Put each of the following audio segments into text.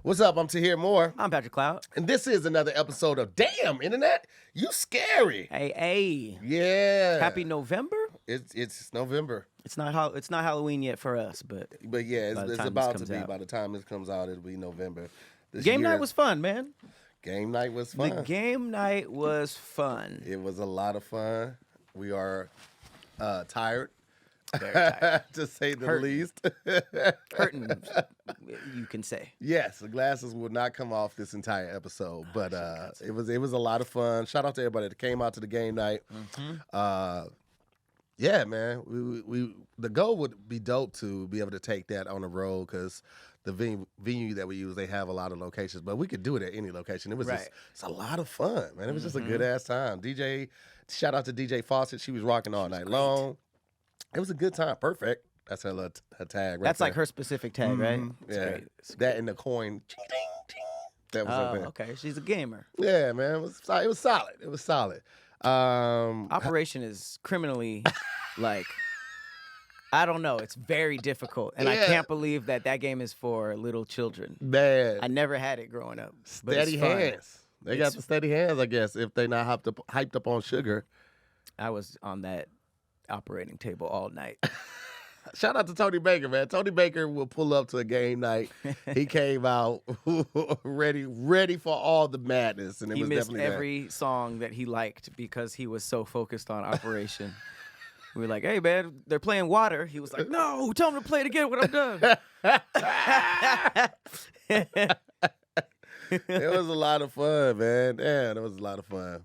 What's up? I'm Tahir Moore. I'm Patrick Cloud. And this is another episode of Damn Internet, You Scary. Hey. Yeah. Happy November? It's November. It's not Halloween yet for us, but yeah, it's about to be. By the time this comes out, it'll be November. Game night was fun, man. Game night was fun. The game night was fun. It was a lot of fun. We are tired. Very tired. To say the Hurting. least. Hurting, you can say. Yes, the glasses will not come off this entire episode, but it was a lot of fun. Shout out to everybody that came out to the game night. Mm-hmm. Yeah, man, we the goal would be dope to be able to take that on the road because the venue that we use, they have a lot of locations, but we could do it at any location. It was it's a lot of fun, man. It was just a good ass time. Shout out to DJ Fawcett. She was rocking all night long. It was a good time. Perfect. That's her tag. Right That's there. like her specific tag, right? It's yeah. great. That and the coin. That was up there. Okay. She's a gamer. Yeah, man. It was solid. It was solid. Operation is criminally, like, I don't know. It's very difficult, and I can't believe that game is for little children. Man, I never had it growing up. Steady hands. They got the steady hands, I guess, if they not hyped up on sugar. I was on that operating table all night. Shout out to Tony Baker, man. Tony Baker will pull up to a game night. He came out ready for all the madness, and he missed every song that he liked because he was so focused on Operation. We were like, "Hey, man, they're playing Water." He was like, "No, tell them to play it again when I'm done." It was a lot of fun, man. Damn, it was a lot of fun.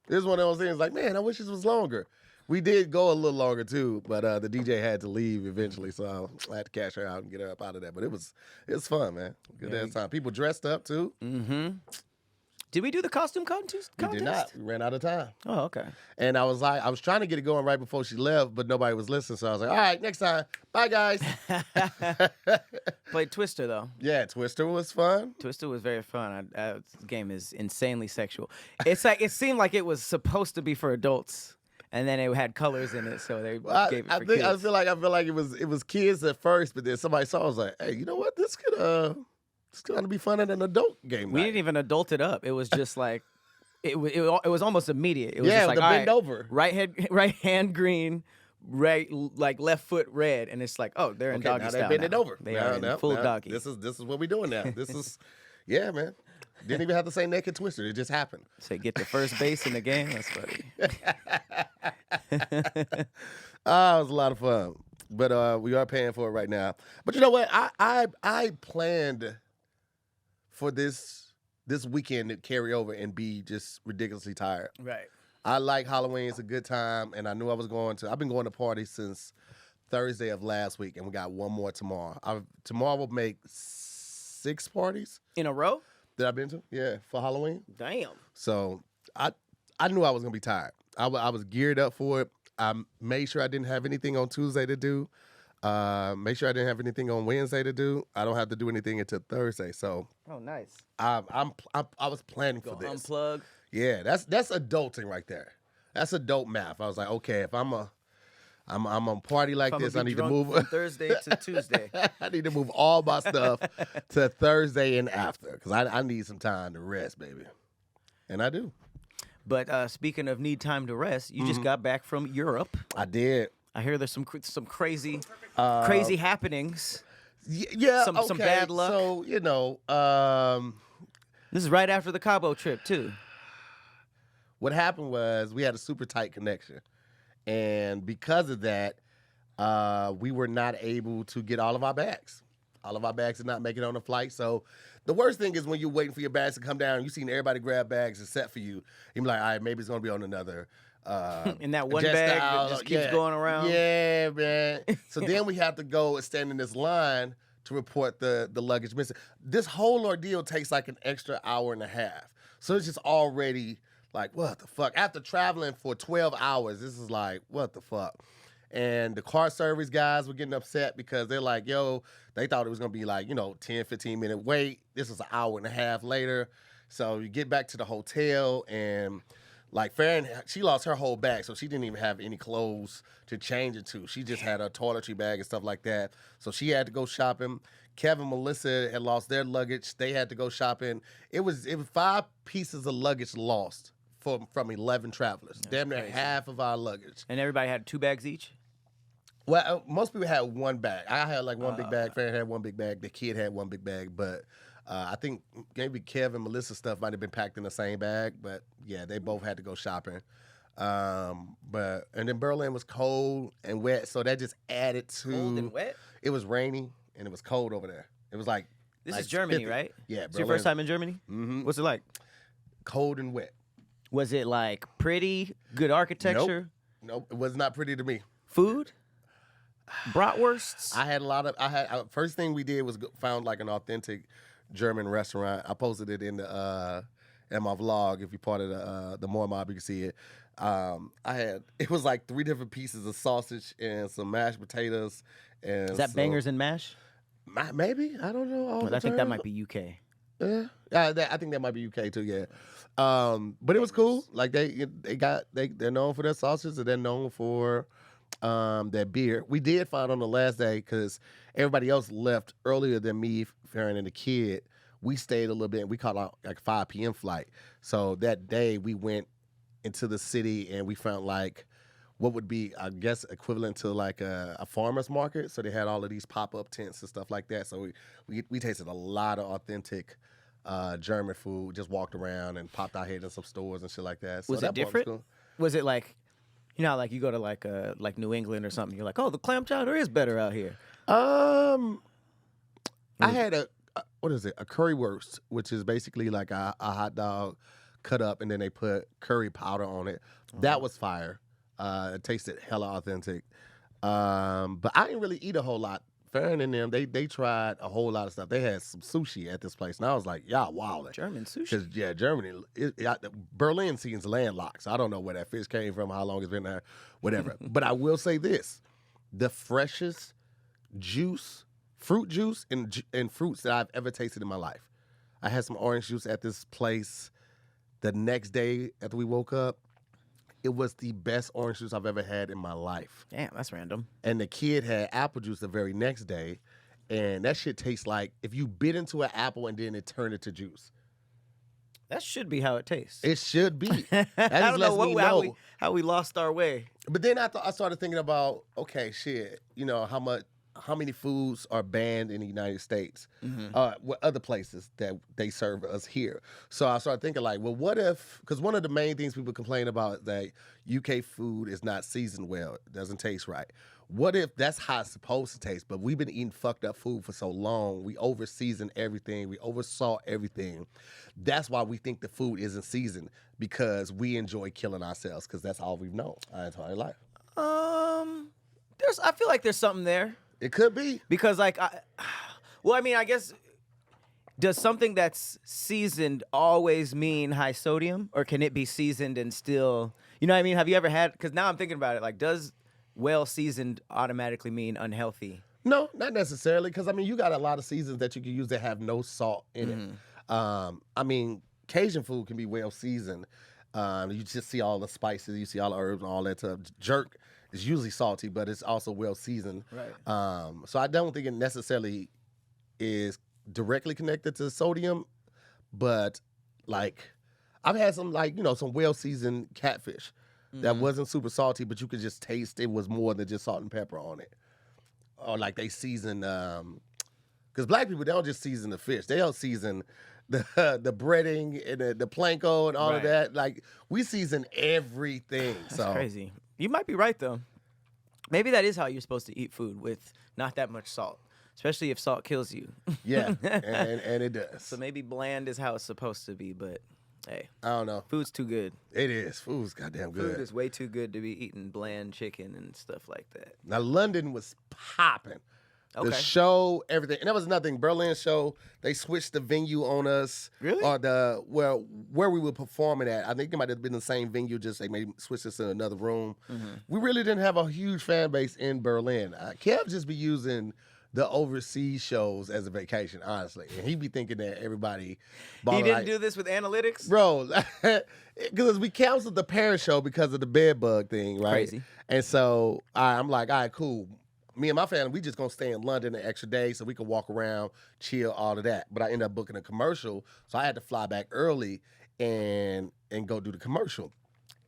It was one of those things like, man, I wish this was longer. We did go a little longer too, but the DJ had to leave eventually, so I had to cash her out and get her up out of there. But it was fun, man. Good ass time. People dressed up too. Mm-hmm. Did we do the costume contest? We did not. We ran out of time. Oh, okay. And I was trying to get it going right before she left, but nobody was listening. So I was like, all right, next time. Bye, guys. Played Twister, though. Yeah, Twister was fun. Twister was very fun. This game is insanely sexual. It's like it seemed like it was supposed to be for adults. And then it had colors in it, so they gave it for kids. I feel like it was kids at first, but then somebody saw it, was like, hey, you know what? This could be fun at an adult game. We didn't even adult it up. It was just like it was almost immediate. It was just like the bend over. Right hand green, right like left foot red, and it's like, oh, they're in doggy style. Now they bend it over. They are in full doggy. This is what we're doing now. This is yeah, man. Didn't even have to say naked Twister. It just happened. Say get to first base in the game. That's funny. It was a lot of fun. But we are paying for it right now. But you know what? I planned for this weekend to carry over and be just ridiculously tired. Right. I like Halloween. It's a good time. And I knew I've been going to parties since Thursday of last week. And we got one more tomorrow. Tomorrow we'll make 6 parties. In a row? That I've been to, yeah, for Halloween. Damn. So I knew I was gonna be tired. I was geared up for it. I made sure I didn't have anything on Tuesday to do. Make sure I didn't have anything on Wednesday to do. I don't have to do anything until Thursday. So oh, nice. I was planning for this. Unplug. Yeah, that's adulting right there. That's adult math. I was like, okay, if I'm on party like this, I need to move from Thursday to Tuesday. I need to move all my stuff to Thursday and after because I need some time to rest, baby. And I do. But speaking of need time to rest, you just got back from Europe. I did. I hear there's some crazy happenings. Yeah, some bad luck. So, this is right after the Cabo trip, too. What happened was we had a super tight connection. And because of that, we were not able to get all of our bags. All of our bags did not make it on the flight. So the worst thing is when you're waiting for your bags to come down, you seen everybody grab bags except for you. You're like, all right, maybe it's going to be on another. In that one bag that just keeps going around. Yeah, man. So then we have to go and stand in this line to report the luggage missing. This whole ordeal takes like an extra hour and a half. So it's just already like, what the fuck? After traveling for 12 hours, this is like, what the fuck? And the car service guys were getting upset because they're like, yo, they thought it was going to be like, 10, 15-minute wait. This is an hour and a half later. So you get back to the hotel and Like Farron, she lost her whole bag, so she didn't even have any clothes to change it to. She just had a toiletry bag and stuff like that. So she had to go shopping. Kevin and Melissa had lost their luggage. They had to go shopping. It was 5 pieces of luggage lost from 11 travelers. That's damn near crazy. half of our luggage. And everybody had 2 bags each? Well, most people had one bag. I had like one big bag. Farron had one big bag. The kid had one big bag. But I think maybe Kev and Melissa's stuff might have been packed in the same bag. But yeah, they both had to go shopping. And then Berlin was cold and wet, so that just added to. Cold and wet? It was rainy and it was cold over there. It was like. This is Germany, 50. right? Yeah, It's your first time in Germany? Mm-hmm. What's it like? Cold and wet. Was it like pretty, good architecture? Nope, it was not pretty to me. Food? Bratwursts? I had a lot of. First thing we did was found like an authentic German restaurant. I posted it in the in my vlog. If you're part of the More Mob, you can see it. It was like 3 different pieces of sausage and some mashed potatoes. And Is that bangers and mash? Maybe, I don't know. Well, I think that might be UK. Yeah, I think that might be UK too. Yeah, but it was cool. Like they're known for their sausages and they're known for their beer. We did find on the last day because everybody else left earlier than me, Farron, and the kid. We stayed a little bit. And we caught like 5 p.m. flight. So that day we went into the city and we found like what would be, I guess, equivalent to like a farmer's market. So they had all of these pop-up tents and stuff like that. So we tasted a lot of authentic German food. Just walked around and popped our head in some stores and shit like that. So Was it that part different? cool. Was it like, you know, how, like you go to like New England or something, you're like, oh, the clam chowder is better out here. I had a currywurst, which is basically like a hot dog cut up and then they put curry powder on it. That was fire. It tasted hella authentic. But I didn't really eat a whole lot. Farron and them, they tried a whole lot of stuff. They had some sushi at this place, and I was like, y'all wildin'. German sushi? Because, yeah, Germany, Berlin seems landlocked, so I don't know where that fish came from, how long it's been there, whatever. But I will say this, the freshest fruit juice and fruits that I've ever tasted in my life. I had some orange juice at this place the next day after we woke up. It was the best orange juice I've ever had in my life. Damn, that's random. And the kid had apple juice the very next day. And that shit tastes like if you bit into an apple and then it turned into juice. That should be how it tastes. It should be. That I just don't lets know me know. how we lost our way. But then I started thinking about, okay, shit, you know, how many foods are banned in the United States, what other places that they serve us here. So I started thinking like, well, what if, because one of the main things people complain about is that UK food is not seasoned well, it doesn't taste right. What if that's how it's supposed to taste, but we've been eating fucked up food for so long, we over-season everything, we over-salt everything. That's why we think the food isn't seasoned, because we enjoy killing ourselves, because that's all we've known our entire life. I feel like there's something there. It could be. Because, like, I guess, does something that's seasoned always mean high sodium? Or can it be seasoned and still, you know what I mean? Have you ever had, because now I'm thinking about it, like, does well-seasoned automatically mean unhealthy? No, not necessarily, because, I mean, you got a lot of seasons that you can use that have no salt in it. I mean, Cajun food can be well-seasoned. You just see all the spices, you see all the herbs and all that stuff. Jerk is usually salty, but it's also well-seasoned. Right. So I don't think it necessarily is directly connected to sodium, but, like, I've had some, like, you know, some well-seasoned catfish that wasn't super salty, but you could just taste it was more than just salt and pepper on it. Or, like, they season, because black people, they don't just season the fish. They don't season the breading and the planko and all of that. Like, we season everything. That's crazy. You might be right, though. Maybe that is how you're supposed to eat food, with not that much salt, especially if salt kills you. Yeah, and it does. So maybe bland is how it's supposed to be, but hey. I don't know. Food's too good. It is. Food's goddamn good. Food is way too good to be eating bland chicken and stuff like that. Now, London was popping. Okay. The show, everything. And that was nothing. Berlin show, they switched the venue on us. Really? Or where we were performing at. I think it might have been the same venue, just they maybe switched us to another room. We really didn't have a huge fan base in Berlin. Kev just be using the overseas shows as a vacation, honestly. And he be thinking that everybody He didn't do this with analytics? Bro, because we canceled the Paris show because of the bed bug thing, right? Crazy. And so I'm like, all right, cool. Me and my family, we just gonna stay in London an extra day so we could walk around, chill, all of that. But I ended up booking a commercial, so I had to fly back early and go do the commercial.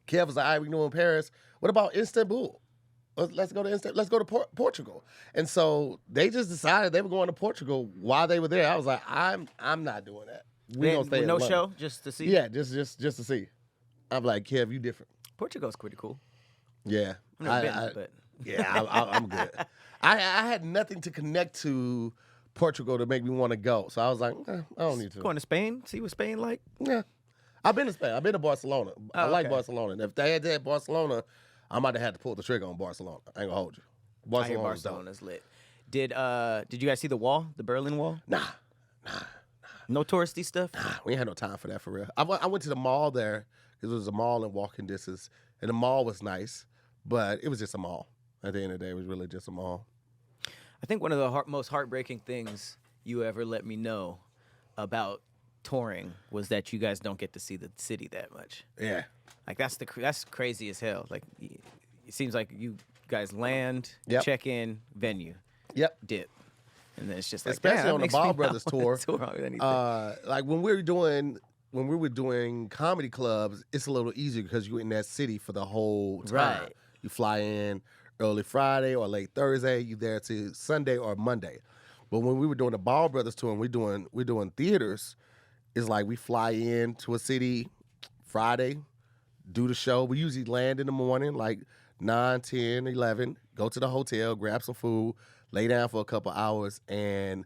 Kev was like, all right, we doing Paris. What about Istanbul? Let's go to Portugal. And so they just decided they were going to Portugal while they were there. I was like, I'm not doing that. We gonna stay in no London. show, just to see. Yeah, just to see. I'm like, Kev, you different. Portugal's pretty cool. Yeah, I've never been, but yeah, I'm good. I had nothing to connect to Portugal to make me want to go, so I was like, I don't need to. Going to Spain, see what Spain like. Yeah, I've been to Spain. I've been to Barcelona. I like okay. Barcelona. And if they had that Barcelona, I might have had to pull the trigger on Barcelona. I ain't gonna hold you. Barcelona's lit. Did you guys see the wall, the Berlin Wall? Nah. No touristy stuff. Nah, we ain't had no time for that for real. I went to the mall there because it was a mall in walking distance, and the mall was nice, but it was just a mall. At the end of the day, it was really just a mall. I think one of the most heartbreaking things you ever let me know about touring was that you guys don't get to see the city that much. Yeah. Like that's crazy as hell. Like it seems like you guys land, Yep. check in, venue, Yep. dip, and then it's just like Especially on the Ball Brothers tour. With anything. Like when we were doing comedy clubs, it's a little easier because you're in that city for the whole time. Right. You fly in early Friday or late Thursday. You there to Sunday or Monday. But when we were doing the Ball Brothers tour and we're doing theaters, it's like we fly in to a city Friday, do the show. We usually land in the morning, like 9, 10, 11, go to the hotel, grab some food, lay down for a couple hours, and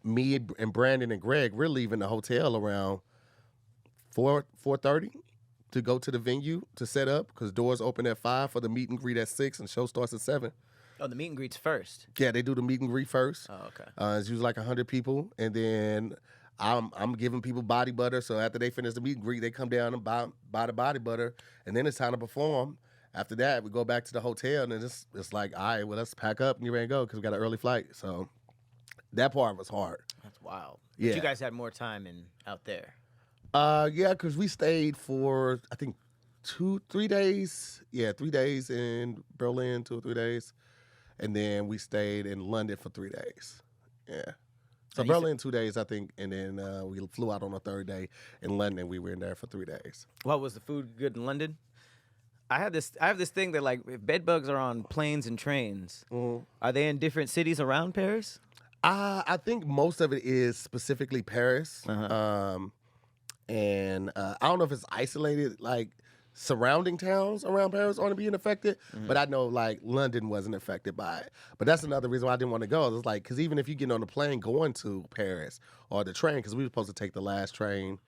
me and Brandon and Greg, we're leaving the hotel around 4:30 to go to the venue to set up because doors open at 5 for the meet and greet at 6 and show starts at 7. Oh, the meet and greet's first. Yeah, they do the meet and greet first. Oh, okay. It's usually like 100 people, and then I'm giving people body butter. So after they finish the meet and greet, they come down and buy the body butter, and then it's time to perform. After that, we go back to the hotel, and it's like, all right, well, let's pack up and get ready to go because we got an early flight. So that part was hard. That's wild. Yeah. But you guys had more time out there. Yeah, because we stayed for, I think, 3 days. Yeah, 3 days in Berlin, 2 or 3 days. And then we stayed in London for 3 days. Yeah. So And you Berlin 2 days, I think, and then we flew out on the 3rd day. In London, we were in there for 3 days. What was the food good in London? I have this thing that like if bed bugs are on planes and trains, are they in different cities around Paris? I think most of it is specifically Paris. Uh-huh. And I don't know if it's isolated, like surrounding towns around Paris aren't being affected, but I know like London wasn't affected by it. But that's another reason why I didn't want to go. It was like, because even if you get on the plane going to Paris or the train, because we were supposed to take the last train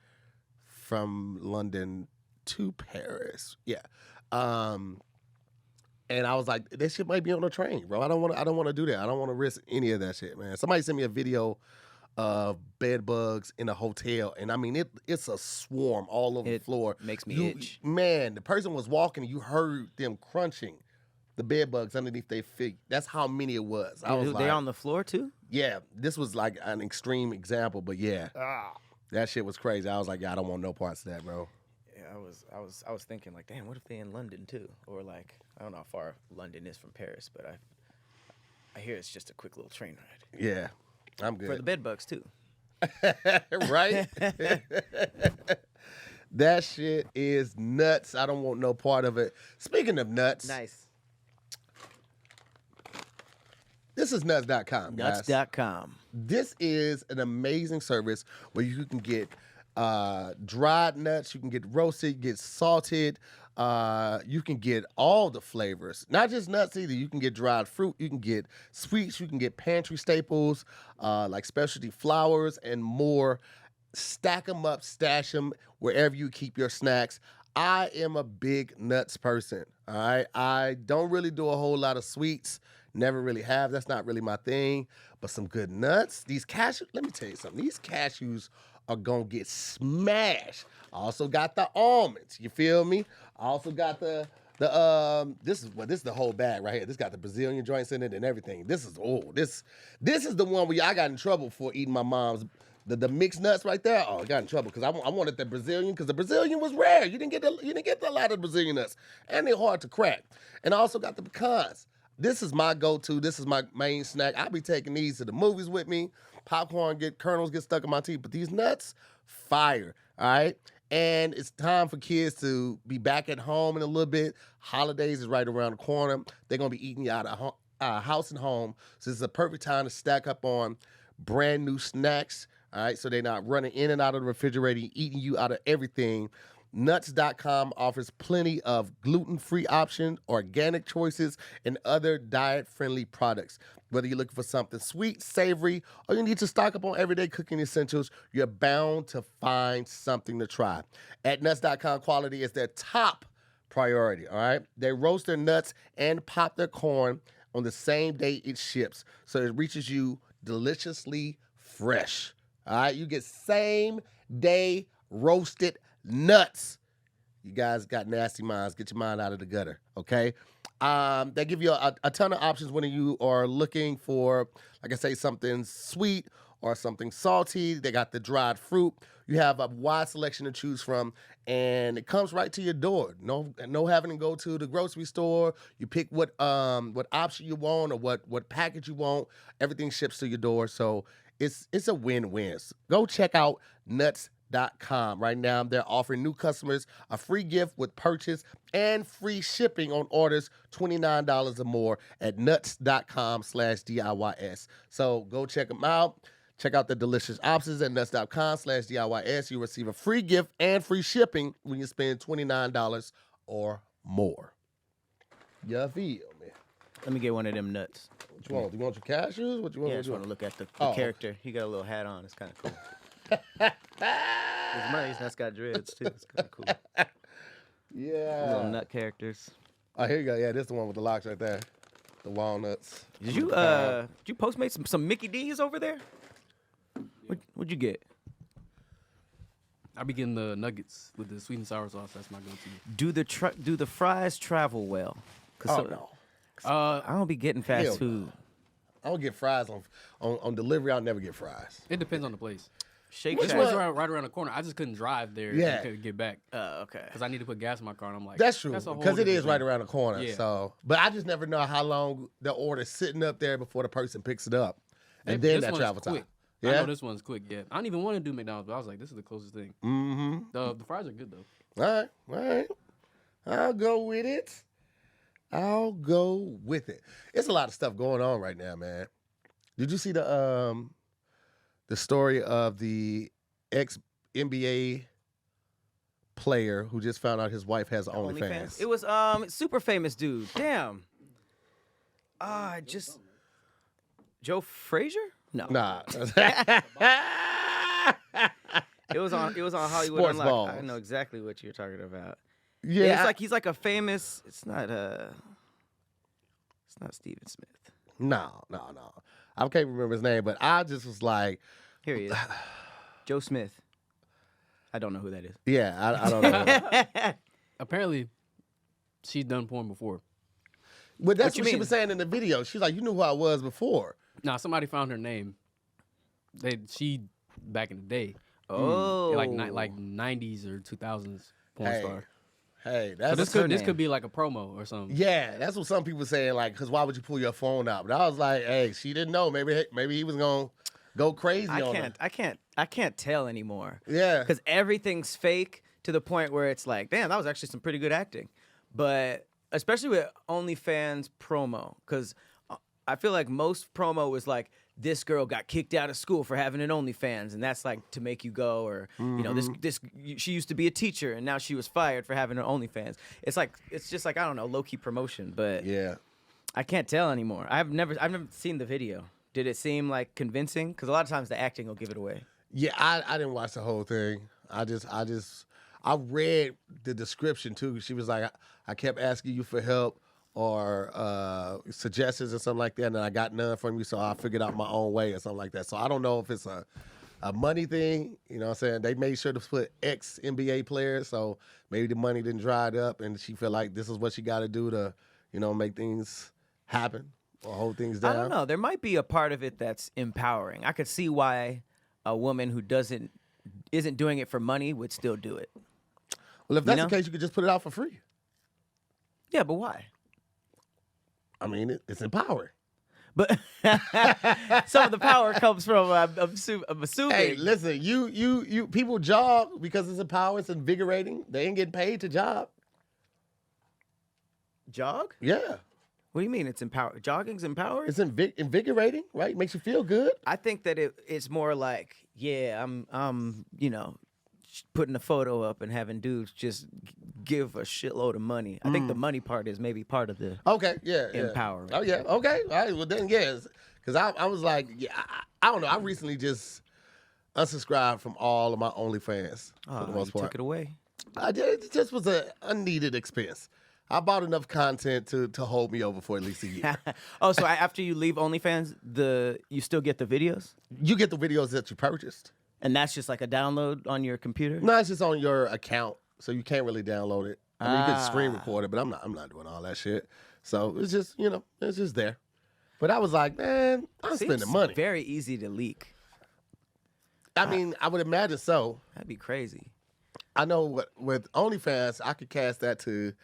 from London to Paris. Yeah. And I was like, that shit might be on the train, bro. I don't want to do that. I don't want to risk any of that shit, man. Somebody sent me a video of bed bugs in a hotel, and I mean it's a swarm all over the floor. Makes me itch. Man, the person was walking, and you heard them crunching the bed bugs underneath their feet. That's how many it was. I was like, they're on the floor too? Yeah, this was like an extreme example, but yeah, that shit was crazy. I was like, yeah, I don't want no parts of that, bro. Yeah, I was thinking like, damn, what if they in London too? Or like, I don't know how far London is from Paris, but I hear it's just a quick little train ride. Yeah, I'm good. For the bed bugs too. Right? That shit is nuts. I don't want no part of it. Speaking of nuts. Nice. This is nuts.com, guys. Nuts.com. This is an amazing service where you can get dried nuts, you can get roasted, you get salted, you can get all the flavors. Not just nuts either. You can get dried fruit, you can get sweets, you can get pantry staples, like specialty flours and more. Stack them up, stash them wherever you keep your snacks. I am a big nuts person, all right? I don't really do a whole lot of sweets. Never really have. That's not really my thing. But some good nuts. These cashews, let me tell you something. These cashews are going to get smashed. I also got the almonds. You feel me? I also got the This is the whole bag right here. This got the Brazilian joints in it and everything. This is the one where I got in trouble for eating my mom's the mixed nuts right there. Oh, I got in trouble because I wanted the Brazilian because the Brazilian was rare. You didn't get a lot of Brazilian nuts, and they're hard to crack. And I also got the pecans. This is my go-to. This is my main snack. I'll be taking these to the movies with me. Popcorn kernels get stuck in my teeth, but these nuts, fire. All right. And it's time for kids to be back at home in a little bit. Holidays is right around the corner. They're going to be eating you out of house and home. So this is a perfect time to stack up on brand new snacks. All right, so they're not running in and out of the refrigerator, eating you out of everything. Nuts.com offers plenty of gluten-free options, organic choices, and other diet-friendly products. Whether you're looking for something sweet, savory, or you need to stock up on everyday cooking essentials, you're bound to find something to try. At Nuts.com, quality is their top priority, all right? They roast their nuts and pop their corn on the same day it ships, so it reaches you deliciously fresh. All right, you get same day roasted nuts. You guys got nasty minds. Get your mind out of the gutter, okay? They give you a ton of options when you are looking for, like I say, something sweet or something salty. They got the dried fruit. You have a wide selection to choose from, and it comes right to your door. No having to go to the grocery store. You pick what option you want or what package you want. Everything ships to your door, so it's a win-win. Go check out Nuts.com. Right now, they're offering new customers a free gift with purchase and free shipping on orders $29 or more at nuts.com/DIYS. So go check them out. Check out the delicious options at nuts.com/DIYS. You receive a free gift and free shipping when you spend $29 or more. You feel me? Let me get one of them nuts. What you want? You want your cashews? What you want? Yeah, I just want to look at the character. He got a little hat on. It's kind of cool. His money's nuts got dreads too. It's kind of cool. Yeah. Little nut characters. Oh, here you go. Yeah, this is the one with the locks right there. The walnuts. Did you Postmate some Mickey D's over there? What'd you get? I be getting the nuggets with the sweet and sour sauce. That's my go-to. Do the fries travel well? No. I don't be getting fast Hell no. food. I don't get fries on delivery. I'll never get fries. It depends on the place. Shake Which Shack. was right around the corner. I just couldn't drive there. Yeah. And couldn't get back. Okay. Because I need to put gas in my car, and I'm like, That's true, a whole because it is different right thing. around the corner. Yeah. So, but I just never know how long the order's sitting up there before the person picks it up, and then This that one's travel time. quick. Yeah. I know this one's quick. Yeah. I don't even want to do McDonald's, but I was like, this is the closest thing. Mm-hmm. The fries are good though. All right. I'll go with it. It's a lot of stuff going on right now, man. Did you see the story of the ex-NBA player who just found out his wife has OnlyFans? It was super famous dude. Damn. Joe Frazier? No. Nah. It was on Hollywood Sports Unlocked. balls. I know exactly what you're talking about. Yeah, it's like he's like a famous. It's not Steven Smith. No. I can't remember his name, but I just was like, Here he is. Joe Smith. I don't know who that is. yeah, I don't know. Apparently, she's done porn before. But that's you what she mean? was saying in the video. She's like, you knew who I was before. Nah, somebody found her name. She back in the day, Oh, like 90s or 2000s porn Hey, star. Hey, So that's this name? could be like a promo or something. yeah. That's what some people saying. Like, because why would you pull your phone out? But I was like, hey, she didn't know. Maybe he was gonna go crazy on her. I can't tell anymore. Yeah. Because everything's fake to the point where it's like, damn, that was actually some pretty good acting. But especially with OnlyFans promo, because I feel like most promo is like, this girl got kicked out of school for having an OnlyFans, and that's like to make you go, or you know, she used to be a teacher and now she was fired for having an OnlyFans. It's just like, I don't know, low key promotion, but Yeah. I can't tell anymore. I've never seen the video. Did it seem like convincing? Because a lot of times the acting will give it away. Yeah, I didn't watch the whole thing. I read the description too. She was like, I kept asking you for help or suggestions or something like that, and I got none from you, so I figured out my own way or something like that. So I don't know if it's a a money thing. You know what I'm saying? They made sure to put ex-NBA players, so maybe the money didn't dry it up, and she feel like this is what she got to do to, make things happen or hold things down. I don't know. There might be a part of it that's empowering. I could see why a woman who isn't doing it for money would still do it. Well, if that's the case, you could just put it out for free. Yeah, but why? I mean, it's empowering. But some of the power comes from I'm assuming. Hey, listen, you people jog because it's empowering, it's invigorating. They ain't getting paid to jog. Jog? Yeah. What do you mean it's empowering? Jogging's empowering? It's invigorating, right? Makes you feel good. I think that it's more like, I'm putting a photo up and having dudes just give a shitload of money. I think the money part is maybe part of the empowering. Oh yeah, okay. All right, well then yes, because I was like, I don't know. I recently just unsubscribed from all of my OnlyFans for the most part. Took it away. I did. It just was an unneeded expense. I bought enough content to hold me over for at least a year. Oh, so after you leave OnlyFans, you still get the videos? You get the videos that you purchased. And that's just like a download on your computer? No, it's just on your account, so you can't really download it. I mean, you can screen record it, but I'm not doing all that shit. So it's just, it's just there. But I was like, man, I'm spending money. Very easy to leak. I mean, I would imagine so. That'd be crazy. I know with OnlyFans, I could cast that to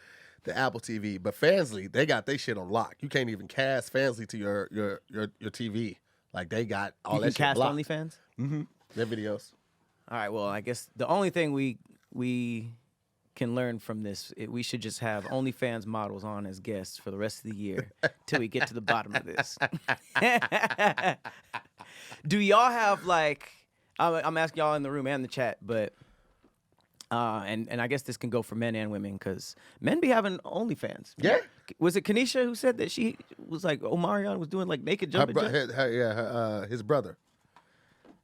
the Apple TV, but Fansly, they got their shit on lock. You can't even cast Fansly to your TV. Like they got all that shit cast blocked. OnlyFans? Mm-hmm. Their videos. All right. Well, I guess the only thing we can learn from this, we should just have OnlyFans models on as guests for the rest of the year till we get to the bottom of this. Do y'all have like? I'm asking y'all in the room and the chat, but and I guess this can go for men and women because men be having OnlyFans. Yeah. Was it Kanisha who said that she was like Omarion was doing like naked jumping? His brother.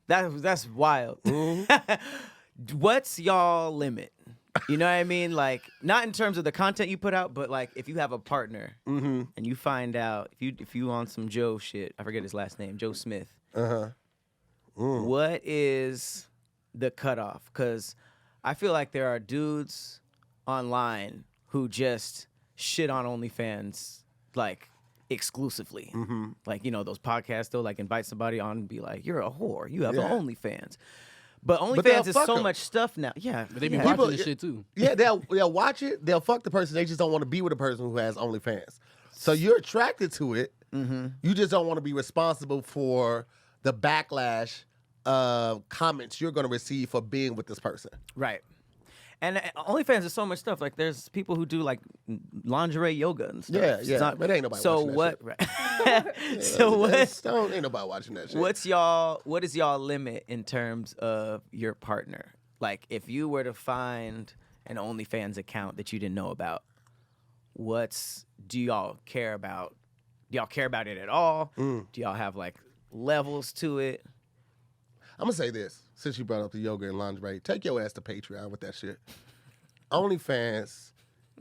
That's wild. Mm-hmm. What's y'all limit? You know what I mean? Like, not in terms of the content you put out, but like if you have a partner and you find out if you on some Joe shit, I forget his last name, Joe Smith. What is the cutoff? Because I feel like there are dudes online who just shit on OnlyFans like exclusively. Like, those podcasts though, like invite somebody on and be like, you're a whore, you have an OnlyFans. But OnlyFans is so much stuff now. Yeah. But they be watching this shit too. Yeah, they'll watch it, they'll fuck the person, they just don't want to be with a person who has OnlyFans. So you're attracted to it. You just don't want to be responsible for the backlash of comments you're going to receive for being with this person. Right. And OnlyFans is so much stuff. Like, there's people who do, like, lingerie yoga and stuff. Yeah. But ain't nobody watching that shit. So what? Ain't nobody watching that shit. What is y'all limit in terms of your partner? Like, if you were to find an OnlyFans account that you didn't know about, do y'all care about? Do y'all care about it at all? Do y'all have, like, levels to it? I'm going to say this, since you brought up the yoga and lingerie, take your ass to Patreon with that shit. OnlyFans,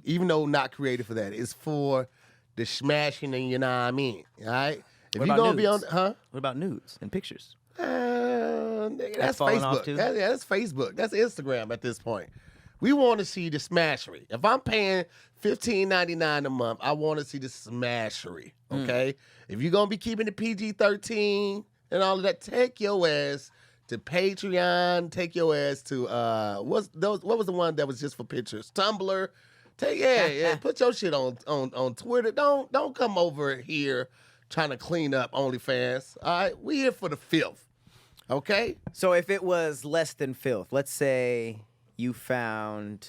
even though not created for that, is for the smashing and you know what I mean, all right? If you're going to be on, What about nudes and pictures? Nigga, that's falling off Facebook. too? That's Facebook. That's Instagram at this point. We want to see the smashery. If I'm paying $15.99 a month, I want to see the smashery, okay? If you're going to be keeping the PG-13 and all of that, take your ass to Patreon, take your ass to what was the one that was just for pictures? Tumblr. Put your shit on Twitter. Don't come over here trying to clean up OnlyFans. All right, we here for the filth. Okay? So if it was less than filth, let's say you found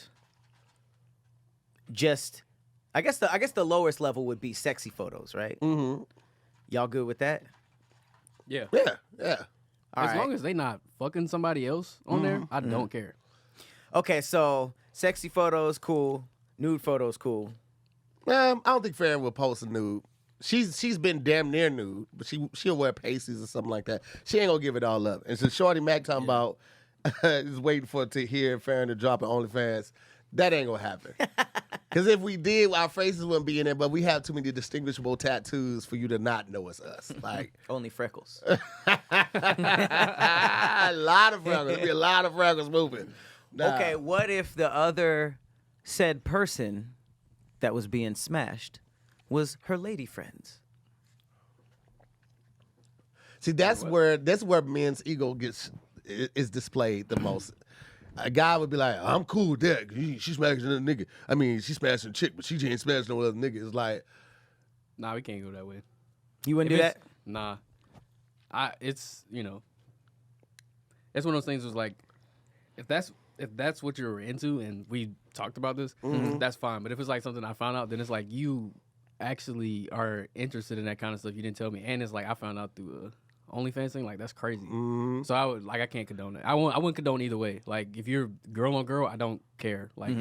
just I guess the lowest level would be sexy photos, right? Y'all good with that? Yeah. Yeah. As long as they not fucking somebody else on there, I don't care. Okay, so sexy photos, cool. Nude photos, cool. I don't think Farron will post a nude. She's been damn near nude, but she'll wear pasties or something like that. She ain't gonna give it all up. And so Shorty Mac talking about is waiting for Tahir and Farron to drop an OnlyFans. That ain't gonna happen. Because if we did, our faces wouldn't be in there, but we have too many distinguishable tattoos for you to not know it's us. Like Only freckles. a lot of freckles. There'll be a lot of freckles moving. Nah. Okay, what if the other said person that was being smashed was her lady friends? See, that's where men's ego is displayed the most. A guy would be like, I'm cool with that. She smashing a nigga. I mean, she smashing a chick, but she ain't smashing no other nigga. It's like, Nah, we can't go that way. You wouldn't If do it's- that? Nah. It's one of those things was like, if that's what you're into and we talked about this, that's fine. But if it's like something I found out, then it's like you actually are interested in that kind of stuff. You didn't tell me. And it's like I found out through a OnlyFans thing, like that's crazy. So I can't condone it. I wouldn't condone either way. Like if you're girl on girl, I don't care. Like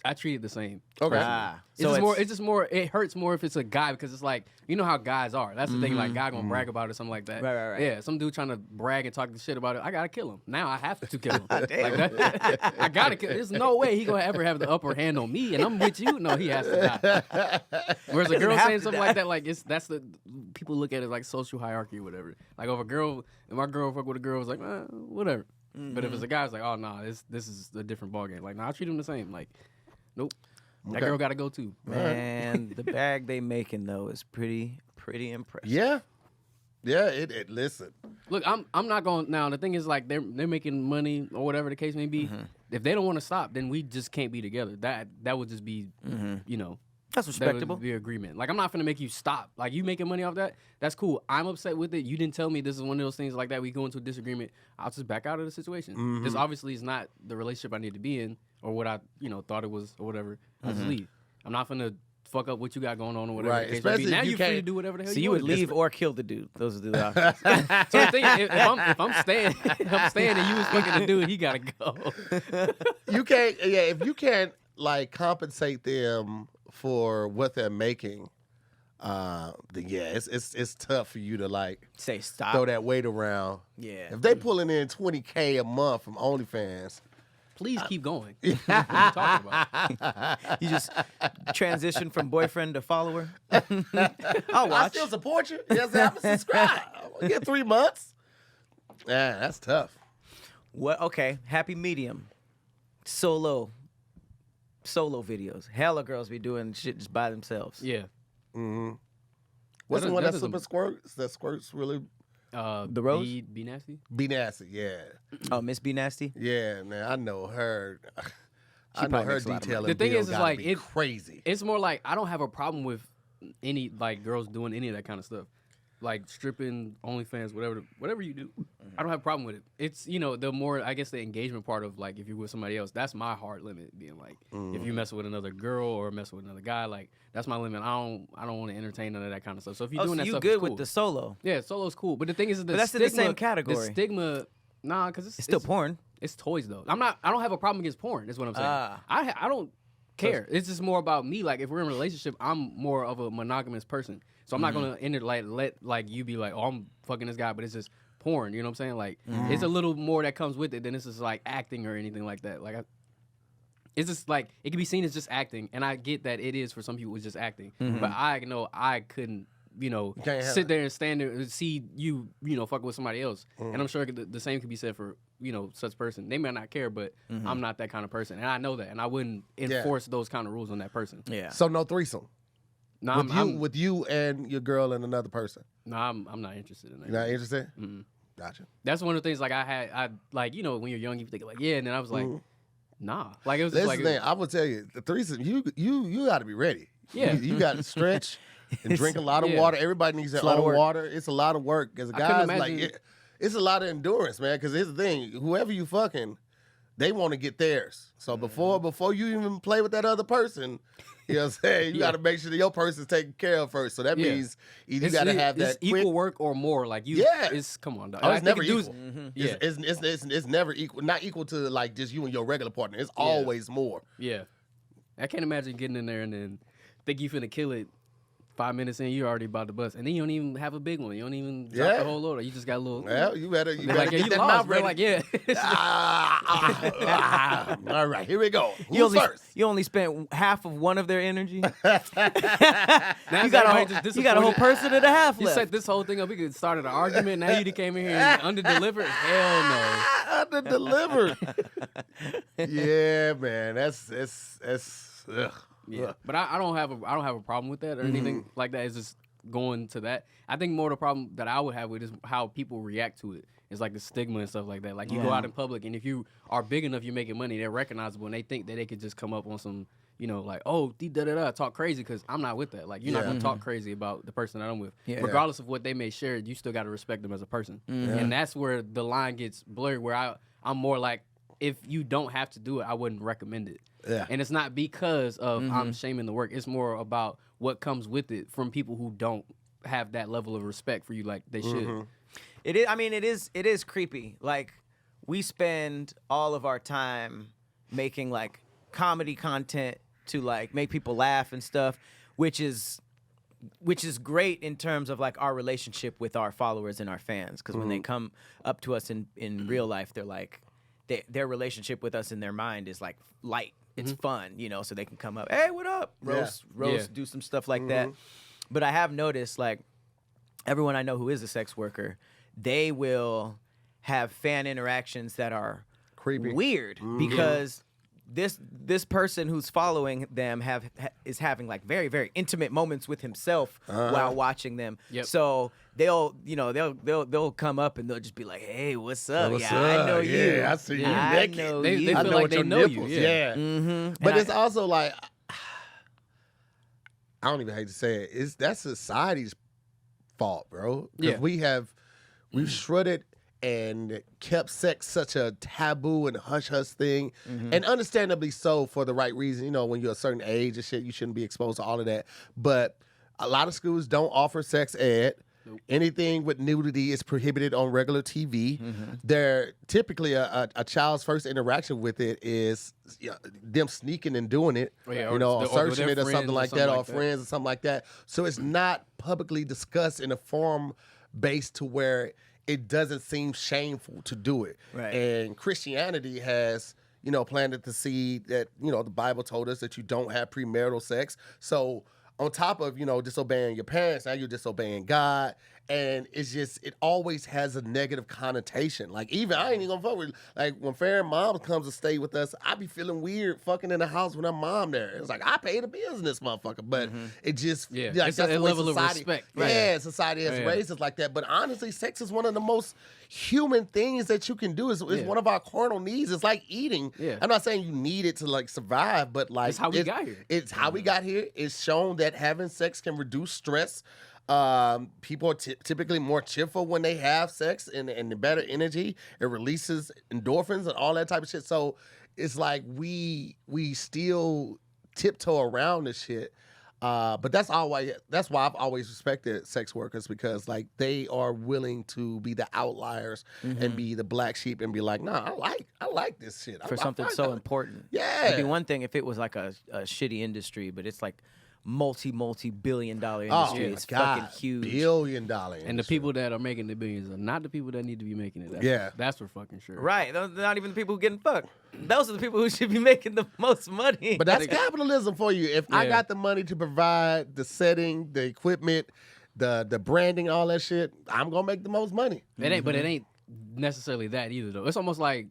I treat it the same. okay. So It's more. It hurts more if it's a guy because it's like you know how guys are. That's the thing. Like guy gonna brag about it, something like that. Right. Yeah, some dude trying to brag and talk the shit about it. I gotta kill him. Now I have to kill him. Like that, I gotta kill. There's no way he gonna ever have the upper hand on me, and I'm with you. No, he has to die. Whereas a girl have saying to something die. like that, like that's the people look at it like social hierarchy or whatever. Like if my girl fuck with a girl, it's like whatever. But if it's a guy, it's like, oh nah, this is a different ballgame. Like nah, I treat him the same. Like nope. That Okay. girl gotta go too. Man, the bag they making though is pretty impressive. Yeah. Yeah, it listen. Look, I'm not going now. The thing is, like they're making money or whatever the case may be. If they don't want to stop, then we just can't be together. That would just be, That's that respectable. would be agreement. Like I'm not gonna make you stop. Like you making money off that, that's cool. I'm upset with it. You didn't tell me this is one of those things like that. We go into a disagreement. I'll just back out of the situation. This obviously is not the relationship I need to be in or what I thought it was or whatever. I just leave. I'm not gonna fuck up what you got going on or whatever. Right, The case may be. especially Now if you you're free to can't- do whatever the hell So you you want would to do. leave or kill the dude. Those are the options. So the thing is, if I'm staying, and you was fucking the dude, he gotta go. You can't. Yeah, if you can't like compensate them for what they're making, then yeah, it's tough for you to like Say stop. throw that weight around. Yeah. If they pulling in $20K a month from OnlyFans, Please keep going. What are you talking about? You just transition from boyfriend to follower. I'll I watch. still support you. Yes, I'm gonna subscribe. I'll get 3 months. Yeah, that's tough. What? Okay, happy medium. Solo videos. Hella girls be doing shit just by themselves. Yeah. What's That the one that that doesn't- super squirts? That squirts really The rose? Be nasty. be nasty. Yeah, Oh, Miss Be Nasty. yeah. Man, I know her. I know probably her makes a lot of detailing. money. The thing bill is gotta like, be it- crazy. It's more like I don't have a problem with any like girls doing any of that kind of stuff, like stripping, OnlyFans, whatever you do. I don't have a problem with it. It's the more I guess the engagement part of like if you're with somebody else, that's my hard limit. Being like if you messing with another girl or messing with another guy, like that's my limit. I don't want to entertain none of that kind of stuff. So if you're Oh, doing so that you stuff, good it's cool. with the solo? Yeah, solo's cool. But the thing is, But that's in the same category. The stigma, nah, because It's still porn. It's toys though. I don't have a problem against porn. Is what I'm saying. Ah. I don't care. It's just more about me. Like if we're in a relationship, I'm more of a monogamous person. So I'm not gonna let like you be like, oh, I'm fucking this guy, but it's just porn. You know what I'm saying? Like it's a little more that comes with it than it's just like acting or anything like that. Like it's just like it can be seen as just acting, and I get that it is for some people it's just acting. But I know I couldn't. can't have Sit there and stand there and see you, fuck with somebody else. And I'm sure the same could be said for, such person. They may not care, but I'm not that kind of person. And I know that. And I wouldn't enforce those kind of rules on that person. Yeah. So no threesome No, with you and your girl and another person. I'm not interested in that. You're not interested? Gotcha. That's one of the things like I like, when you're young, you think like, yeah. And then I was like, nah. Like it was That's just the like, thing. I will tell you, the threesome. You got to be ready. Yeah. You got to stretch and drink a lot of Yeah. water. Everybody needs their a lot of own work. water. It's a lot of work. As a couldn't guys, like imagine- it's a lot of endurance, man. Because here's the thing: whoever you fucking, they want to get theirs. So before you even play with that other person, you know what I'm saying? You got to make sure that your person's taken care of first. So that Yeah. means either you got to have that it's quick. equal work or more. Like you, Yeah. it's come on, dog. Oh, I it's think never it does- equal. Yeah, It's never equal. Not equal to like just you and your regular partner. It's always more. yeah. I can't imagine getting in there and then think you finna kill it 5 minutes in, you're already about to bust, and then you don't even have a big one. You don't even drop the whole order. You just got a little. Well, you better like, get you that lost, mouth bro. ready. Like, yeah. All right, here we go. You Who's first? you only spent half of one of their energy. Now you got a whole person and a half You left. set this whole thing up. We could start an argument. Now you came in here and under-delivered. Hell no. Under-delivered. Yeah, man. That's ugh. Yeah, but I don't have a problem with that or anything like that. It's just going to that. I think more the problem that I would have with is how people react to it. It's like the stigma and stuff like that. Like you go out in public, and if you are big enough, you're making money. They're recognizable, and they think that they could just come up on some, like, oh, talk crazy, because I'm not with that. Like, you're not gonna talk crazy about the person that I'm with, regardless of what they may share. You still got to respect them as a person, and that's where the line gets blurred. Where I'm more like, if you don't have to do it, I wouldn't recommend it. Yeah. And it's not because of I'm shaming the work. It's more about what comes with it from people who don't have that level of respect for you like they should. It is. I mean, it is creepy. Like, we spend all of our time making like comedy content to like make people laugh and stuff, which is great in terms of like our relationship with our followers and our fans. Because when they come up to us in real life, they're like, their relationship with us in their mind is like light. It's fun, so they can come up, hey, what up? Roast, do some stuff like that. But I have noticed, like, everyone I know who is a sex worker, they will have fan interactions that are Creepy. weird because this person who's following them is having like very, very intimate moments with himself while watching them. Yep. So they'll come up and they'll just be like, hey, what's up? What's yeah, up? I know you. Yeah, I see you I naked. know They you. feel I know like what they your know nipples. you. Yeah. Mm-hmm. But it's also like, I don't even hate to say it. That's society's fault, bro. Because we've shredded and kept sex such a taboo and hush-hush thing. And understandably so, for the right reason. When you're a certain age and shit, you shouldn't be exposed to all of that. But a lot of schools don't offer sex ed. Nope. Anything with nudity is prohibited on regular TV. They're typically a child's first interaction with it is them sneaking and doing it, or searching it or something like that, or friends or something like that. So it's not publicly discussed in a forum based to where it doesn't seem shameful to do it. Right. And Christianity has, planted the seed that, the Bible told us that you don't have premarital sex. So on top of, disobeying your parents, now you're disobeying God. And it's just, it always has a negative connotation. Like, even, I ain't even gonna fuck with, like, when Farron's mom comes to stay with us, I be feeling weird fucking in the house with her mom there. It's like, I pay the bills in this motherfucker. But it just, like, it's that's a the way level society, of respect. Yeah, society has raised us like that. But honestly, sex is one of the most human things that you can do. It's one of our carnal needs. It's like eating. Yeah. I'm not saying you need it to, like, survive, but, like, it's how we got here. It's how we got here. It's shown that having sex can reduce stress. People are typically more cheerful when they have sex and better energy. It releases endorphins and all that type of shit. So it's like we still tiptoe around this shit. But that's why I've always respected sex workers, because like they are willing to be the outliers and be the black sheep and be like, nah, I like this shit. For something so important. Yeah. It'd be one thing if it was like a shitty industry, but it's like multi-billion-dollar industry. It's fucking huge. Billion-dollar industry. And the people that are making the billions are not the people that need to be making it. That's for fucking sure. Right. They're not even the people who getting fucked. Those are the people who should be making the most money. But that's capitalism for you. If I got the money to provide the setting, the equipment, the branding, all that shit, I'm gonna make the most money. It ain't, but it ain't necessarily that either, though. It's almost like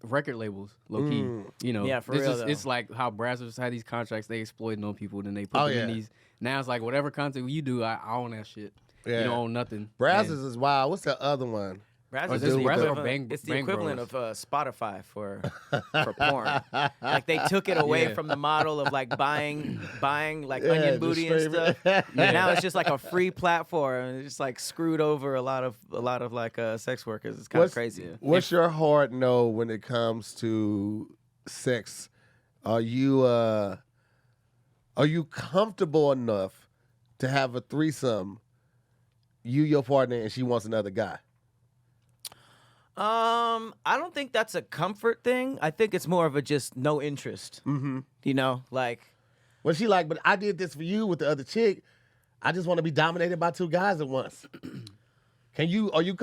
record labels, low key. Yeah, for real. It's like how Brazzers had these contracts, they exploiting on people, then they put them in these. Now it's like whatever content you do, I own that shit. Yeah. You don't own nothing. Brazzers is wild. What's the other one? Brazzers it's the equivalent of Spotify for porn. Like they took it away from the model of like buying like onion booty and stuff. Now it's just like a free platform, and it's just like screwed over a lot of like sex workers. It's kind of crazy. What's your hard no when it comes to sex? Are you comfortable enough to have a threesome? You, your partner, and she wants another guy. I don't think that's a comfort thing. I think it's more of a just no interest. Like. Well, she like, but I did this for you with the other chick. I just want to be dominated by two guys at once. Are you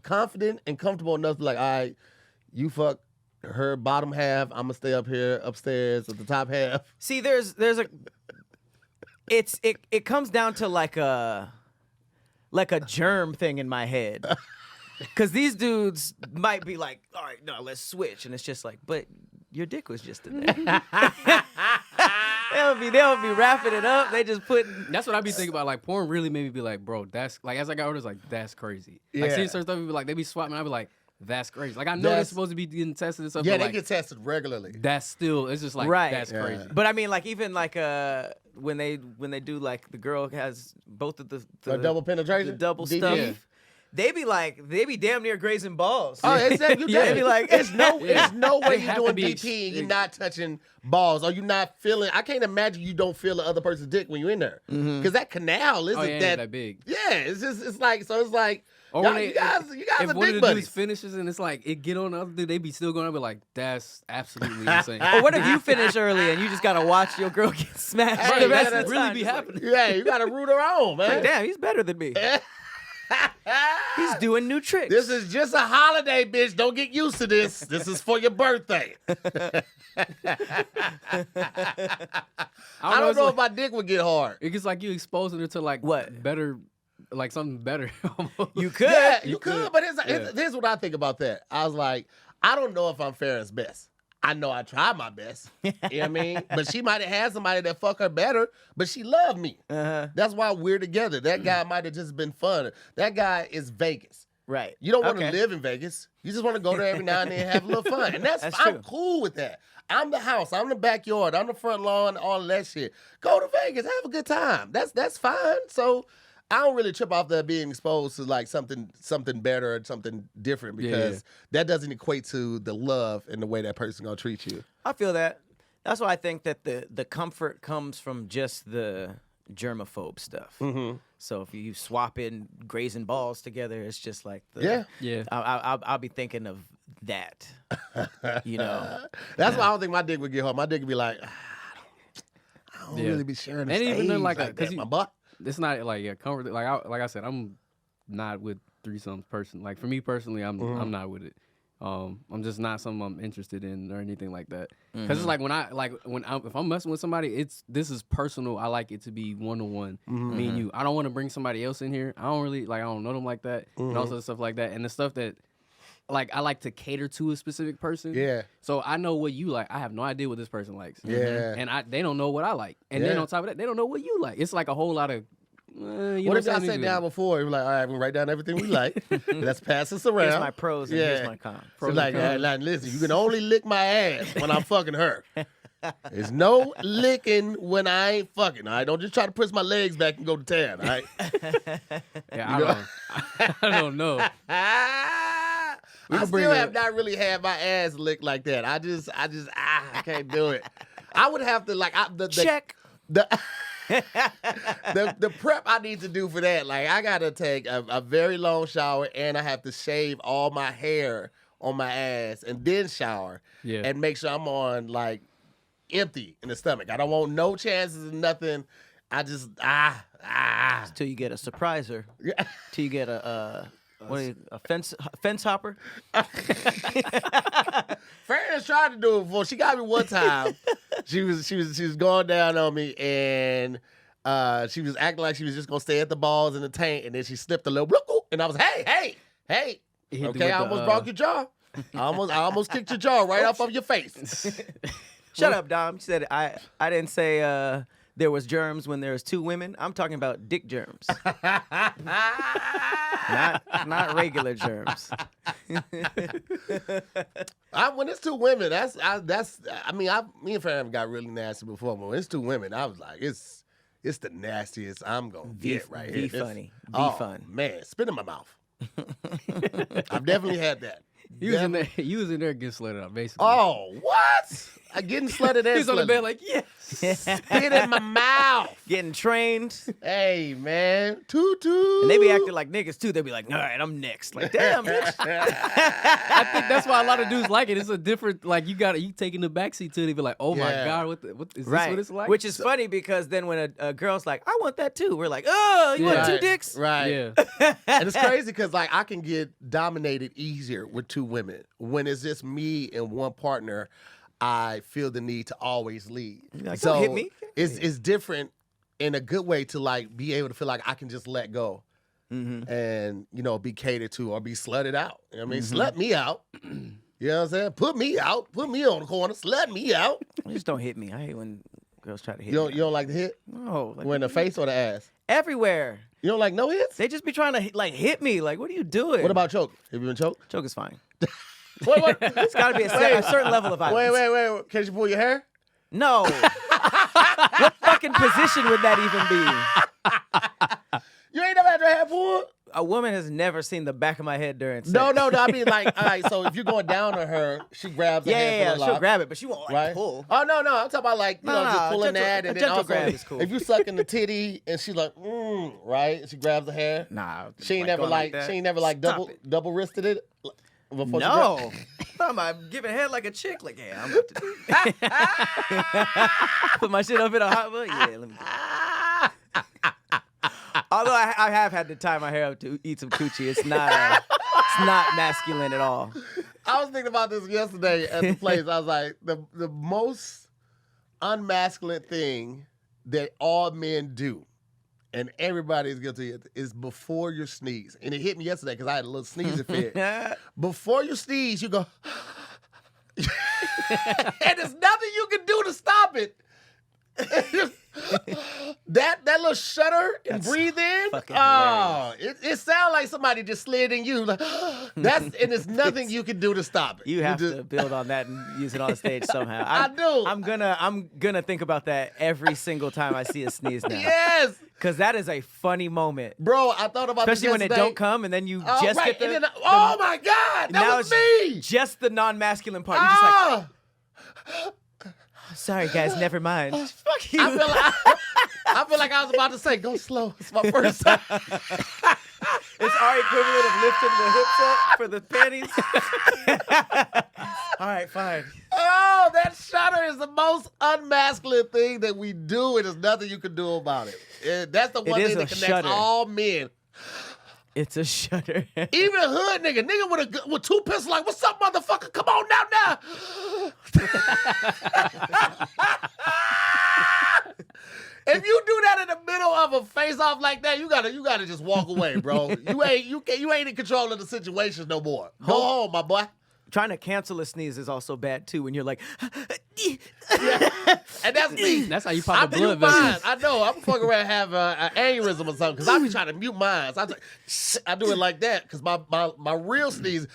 confident and comfortable enough to be like, all right, you fuck her bottom half, I'm gonna stay up here upstairs at the top half. See, it comes down to like a germ thing in my head. Cause these dudes might be like, all right, no, let's switch. And it's just like, but your dick was just in there. They'll be wrapping it up. They just put. That's what I be thinking about. Like porn really made me be like, bro, that's like as I got older, it's like that's crazy. Like seeing certain stuff, be like they be swapping. I be like, that's crazy. Like I know they're supposed to be getting tested and stuff. Yeah, but they like, get tested regularly. That's still. It's just like Right. That's crazy. But I mean, like even like when they do like the girl has both of the double penetration, the double DP. stuff. Yeah. They be damn near grazing balls. Oh, exactly. They be like, it's no way They you're have doing to be DP and you're not touching balls, or you're not feeling. I can't imagine you don't feel the other person's dick when you're in there, because that canal isn't that big. Yeah, it's like Or y'all, when you guys if are one dick of the buddies. dudes finishes and it's like it get on the other dude, they be still going to be like, that's absolutely insane. or what if you finish early and you just gotta watch your girl get smashed? Hey, the rest that of the really time? be Just happening. Yeah, you got to root her on, man. Like, damn, he's better than me. He's doing new tricks. This is just a holiday, bitch. Don't get used to this. This is for your birthday. I don't know if my dick would get hard. It gets like you exposing it to like What? better, like something better. almost. You could. Yeah, You you could, could. but Yeah. here's what I think about that. I was like, I don't know if I'm fair as best. I know I tried my best. You know what I mean? But she might have had somebody that fuck her better, but she loved me. Uh-huh. That's why we're together. That guy might have just been fun. That guy is Vegas. Right. You don't want to Okay. live in Vegas. You just want to go there every now and then and have a little fun. And That's I'm true. cool with that. I'm the house. I'm the backyard. I'm the front lawn, all of that shit. Go to Vegas. Have a good time. That's fine. So I don't really trip off that being exposed to like something better or something different, because that doesn't equate to the love and the way that person gonna treat you. I feel that. That's why I think that the comfort comes from just the germaphobe stuff. Mm-hmm. So if you swap in grazing balls together, it's just like Yeah. Yeah. I'll be thinking of that. You know. That's why I don't think my dick would get hard. My dick would be like, I don't Yeah. really be sharing the And stage even then, like like, 'cause that, you- my butt. It's not like comfort. Like I said, I'm not with threesomes person. Like for me personally, I'm not with it. I'm just not something I'm interested in or anything like that. Because it's like if I'm messing with somebody, this is personal. I like it to be one-on-one, me and you. I don't want to bring somebody else in here. I don't know them like that, and also stuff like that. And the stuff that like I like to cater to a specific person. Yeah. So I know what you like. I have no idea what this person likes. Yeah. And they don't know what I like. And then Yeah. on top of that, they don't know what you like. It's like a whole lot of. What if I sat down before? We're like, all right, we wite down everything we like. Let's pass this around. Here's my pros and here's my cons. So like, listen, you can only lick my ass when I'm fucking her. There's no licking when I ain't fucking. All right, don't just try to push my legs back and go to town. All right. Yeah, I don't know. I still have not really had my ass licked like that. I can't do it. I would have to like Check. The prep I need to do for that. Like I gotta take a very long shower, and I have to shave all my hair on my ass and then shower and make sure I'm on like empty in the stomach. I don't want no chances of nothing. I just Till you get a surpriser. Till you get a fence hopper. Farron's tried to do it before. She got me one time. She was going down on me, and she was acting like she was just gonna stay at the balls in the tank, and then she slipped a little bloop, and I was hey. Okay, I almost broke your jaw. I almost kicked your jaw right off of your face. Shut up, Dom. You said I didn't say there was germs when there was two women. I'm talking about dick germs. not regular germs. When it's two women, me and Farron got really nasty before, but when it's two women, I was like, it's the nastiest I'm gonna get right here. Be funny. Be fun. Man, spit in my mouth. I've definitely had that. You was in there getting slid up, basically. Oh, what? Getting slutted and He's on the slutted. bed like, yes. Spit in my mouth. Getting trained. Hey, man. Tutu. And they be acting like niggas too. They be like, all right, I'm next. Like, damn, bitch. I think that's why a lot of dudes like it. It's a different, like, you taking the backseat to it. They be like, oh my Yeah. God, what is this Right. what it's like? Which is funny because then when a girl's like, I want that too. We're like, oh, you want Yeah. two dicks? Right. Yeah. And it's crazy because like I can get dominated easier with two women. When it's just me and one partner, I feel the need to always lead. Like, so don't hit me. it's different in a good way to like be able to feel like I can just let go and be catered to or be slutted out. You know what I mean? Slut me out. You know what I'm saying? Put me out. Put me on the corner. Slut me out. Just don't hit me. I hate when girls try to hit You me. don't like the hit? No, like, Or in the face or the ass? everywhere. You don't like no hits? They just be trying to like hit me. Like, what are you doing? What about choke? Have you been choked? choke is fine. What? It's got to be a certain level of violence. Wait. Can you pull your hair? No. What fucking position would that even be? You ain't never had your hair pulled? A woman has never seen the back of my head during sex. No. I mean, like, all right, so if you're going down on her, she grabs her hand Yeah, from the she'll lock, grab it, but she won't like right? pull. Oh, no. I'm talking about, like, No, just pulling gentle- that. a And then gentle also, grab is cool. if you sucking the titty and she like, right? And she grabs the hair. Nah. She ain't never, going like, that. Stop it. double wristed it? Before she No. I'm giving head like a chick. Like, yeah, I'm about to put my shit up in a hot book. Yeah, let me do it. Although I have had to tie my hair up to eat some coochie. It's not masculine at all. I was thinking about this yesterday at the place. I was like, the most unmasculine thing that all men do, and everybody's guilty of, is before you sneeze. And it hit me yesterday because I had a little sneezing fit. Before you sneeze, you go, and there's nothing you can do to stop it. that little shudder and breathe in. fucking It sounds like somebody just slid in you. Like, and there's nothing you can do to stop it. You have just, to build on that and use it on stage somehow. I do. I'm gonna think about that every single time I see a sneeze now. Yes, Because that is a funny moment. bro. I thought about Especially this when it yesterday. don't come and then you Oh, just right. get the, And then, oh my God, that now was it's me. just the non-masculine part. You're just like, Ah, sorry guys, never mind. Fuck you. I feel like I was about to say, go slow. It's my first time. It's our equivalent of lifting the hips up for the panties. All right, fine. Oh, that shudder is the most unmasculine thing that we do, and there's nothing you can do about it. That's the one is thing a that connects shudder. all men. It's a shudder. Even a hood nigga with two pistols, like, what's up, motherfucker? Come on now. If you do that in the middle of a face-off like that, you gotta just walk away, bro. You ain't in control of the situation no more. Go home, my boy. Trying to cancel a sneeze is also bad too when you're like, And that's me. That's how you I pop the mute blood mine. vessels. I know. I'm fucking around and have an aneurysm or something because I be trying to mute mine. So I do it like that because my real sneeze.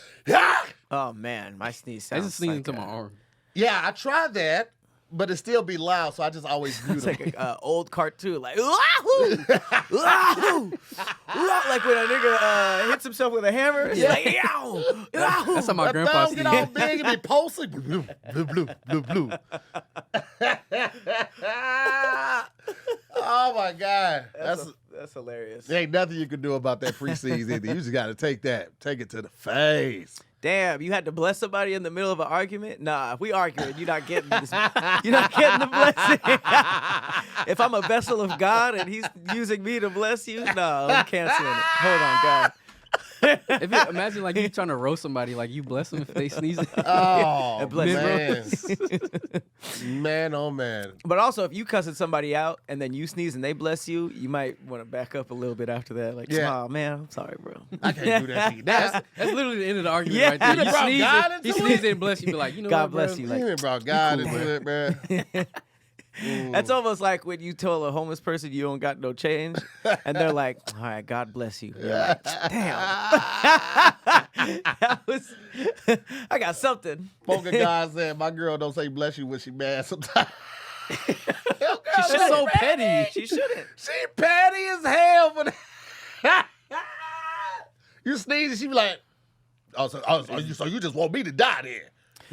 oh man, my sneeze I sounds just sneeze like into my arm. Yeah, I tried that, but it still be loud. So I just always mute it's them. like an old cartoon, like wahoo, wahoo, like when a nigga hits himself with a hammer. It's like yow, yow. That's how my My grandpa thumb get all sneezed. big and be pulsing. Blue, blue, blue, blue, blue. Oh my God, That's hilarious. there ain't nothing you can do about that free sneeze either. You just got to take it to the face. Damn, you had to bless somebody in the middle of an argument? Nah, if we arguing, you're not getting this. You're not getting the blessing. If I'm a vessel of God and He's using me to bless you, no, I'm canceling it. Hold on, God. Imagine like you trying to roast somebody, like you bless them if they sneeze. Oh bless man, oh man. But also, if you cussing somebody out and then you sneeze and they bless you, you might want to back up a little bit after that. Like, Yeah. oh man, I'm sorry, bro. I can't do that to you. That's That's literally the end of the argument Yeah. right there. You done brought God into He it? sneezed and bless you. Be like, you know God what, bro? bless you. Like, you brought God into it, man. that's almost like when you told a homeless person you don't got no change, and they're like, "All right, God bless you." You're like, "Damn, that was, I got something." Spoken God said, my girl don't say bless you when she mad sometimes. She's just so petty. She shouldn't. She petty as hell for that. You sneeze and she be like, so you just want me to die then.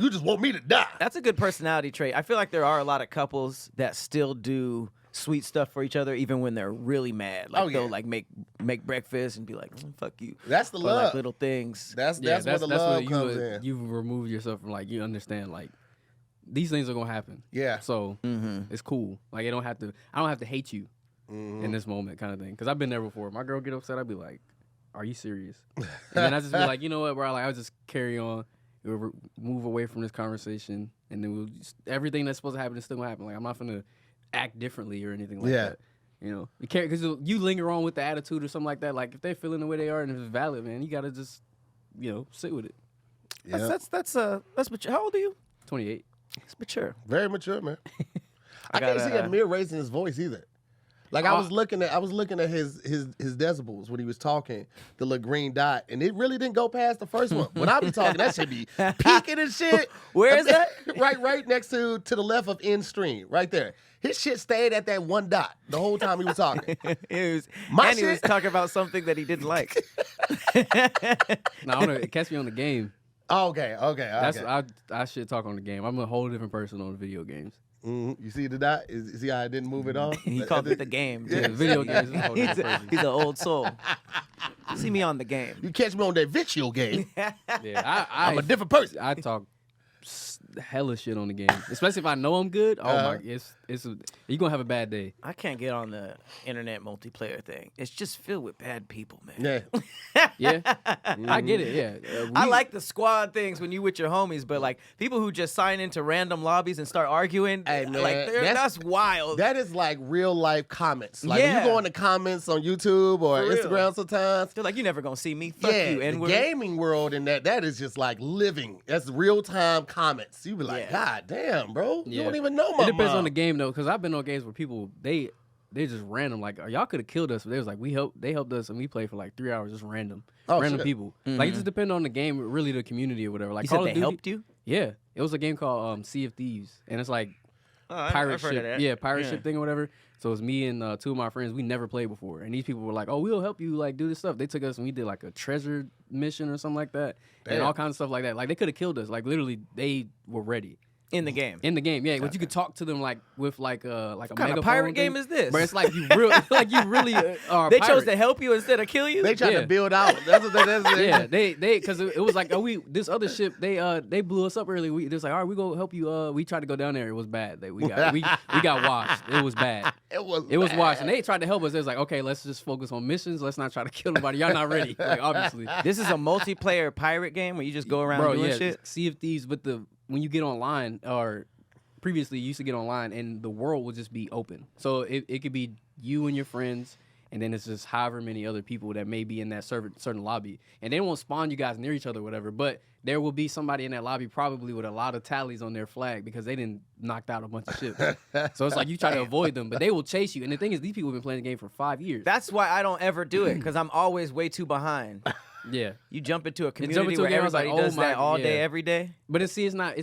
You just want me to die. That's a good personality trait. I feel like there are a lot of couples that still do sweet stuff for each other even when they're really mad. Like they'll like make breakfast and be like, fuck you. That's the or love. like little things. That's where the love comes in. You remove yourself from like you understand like these things are gonna happen. Yeah. So it's cool. Like I don't have to hate you in this moment kind of thing. Because I've been there before. My girl get upset, I'd be like, are you serious? And then I just be like, you know what, bro? Like I'll just carry on. We'll move away from this conversation, and then everything that's supposed to happen is still gonna happen. Like I'm not gonna act differently or anything like that. You know, you can't because you linger on with the attitude or something like that. Like if they're feeling the way they are and if it's valid, man, you gotta just sit with it. Yeah. That's mature. How old are you? 28. It's mature. Very mature, man. I can't see Amir raising his voice either. Like I was looking at his decibels when he was talking, the little green dot, and it really didn't go past the first one. When I be talking, that should be peaking and shit. Where is that? Right next to the left of end stream, right there. His shit stayed at that one dot the whole time he was talking. He was talking about something that he didn't like. No, I want to catch me on the game. Okay. I should talk on the game. I'm a whole different person on the video games. Mm-hmm. You see the dot? See how I didn't move it on? He called it the game. Yeah, video games. Is a whole different person. He's an old soul. See me on the game. You catch me on that video game. Yeah, I'm a different person. I talk hella shit on the game, especially if I know I'm good. Oh my, you're gonna have a bad day. I can't get on the internet multiplayer thing. It's just filled with bad people, man. Yeah. I get it. Yeah, I like the squad things when you with your homies, but like people who just sign into random lobbies and start arguing, Hey, man, like that's wild. That is like real life comments. Like when Yeah. you go in the comments on YouTube or For real. Instagram sometimes. They're like, you never gonna see me. Fuck Yeah, you, the N-word. gaming world and that is just like living. That's real time comments. You be like, Yeah. God damn, bro. You Yeah. don't even know my It depends mom. on the game though, because I've been on games where people they just random. Like y'all could have killed us, but they was like they helped us and we played for like 3 hours just random shit. people. Like it just depends on the game, really the community or whatever. Like You Call said of they Duty, helped you? Yeah, it was a game called Sea of Thieves, and it's like pirate I've heard ship, of that. yeah, pirate ship thing or whatever. So it's me and two of my friends. We never played before, and these people were like, "Oh, we'll help you like do this stuff." They took us and we did like a treasure mission or something like that, and Damn. all kinds of stuff like that. Like they could have killed us. Like literally, they were ready. In the game. In the game, yeah, but you could talk to them like with like a What kind of megaphone pirate thing. game is this? But it's like you really are. A They chose pirate. to help you instead of kill you? They tried Yeah. to build out. That's what Yeah, they because it was like this other ship they blew us up early. We just like, all right, we go help you. We tried to go down there. It was bad. We got washed. It was bad. It was It was bad. washed, and they tried to help us. They was like, okay, let's just focus on missions. Let's not try to kill nobody. Y'all not ready. Like obviously, This is a multiplayer pirate game where you just go around doing shit? Sea of Thieves, but when you get online or previously you used to get online and the world would just be open. So it could be you and your friends, and then it's just however many other people that may be in that certain lobby. And they won't spawn you guys near each other or whatever, but there will be somebody in that lobby probably with a lot of tallies on their flag because they didn't knocked out a bunch of ships. So it's like you try to avoid them, but they will chase you. And the thing is, these people have been playing the game for 5 years. That's why I don't ever do it, because I'm always way too behind. Yeah. You jump into a jump community into a where game, it's like, everybody oh does that my- all yeah. day, every day. But it's